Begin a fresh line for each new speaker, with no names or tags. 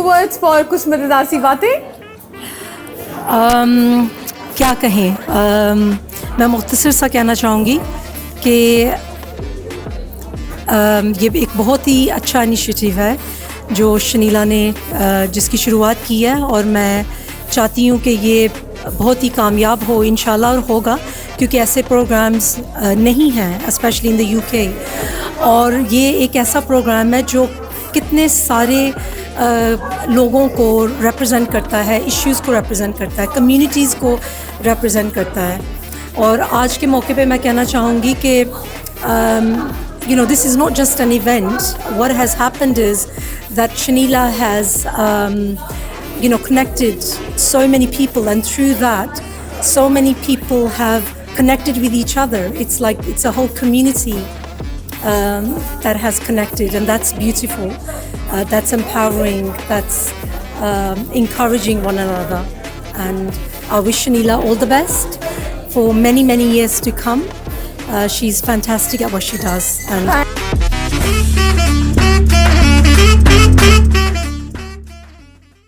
few words for कुछ मज़ेदार सी बातें?
क्या कहें, मैं मुख्तसर सा कहना चाहूँगी कि ये एक बहुत ही अच्छा इनिशिएटिव है जो शनीला ने जिसकी शुरुआत की है, और मैं चाहती हूँ कि ये बहुत ही कामयाब हो इंशाल्लाह, और होगा क्योंकि ऐसे प्रोग्राम्स नहीं हैं स्पेशली इन द यूके। और ये एक ऐसा प्रोग्राम है जो कितने सारे लोगों को रिप्रेजेंट करता है, इश्यूज़ को रिप्रेजेंट करता है, कम्युनिटीज़ को रिप्रेजेंट करता है। और आज के मौके पे मैं कहना चाहूँगी कि you know, this is not just an event. What has happened is that Shahnilah has you know, connected so many people, and through that so many people have connected with each other. It's like it's a whole community that has connected, and that's beautiful, that's empowering, that's encouraging one another. And I wish Shahnilah all the best for many years to come. She's fantastic at what she does. And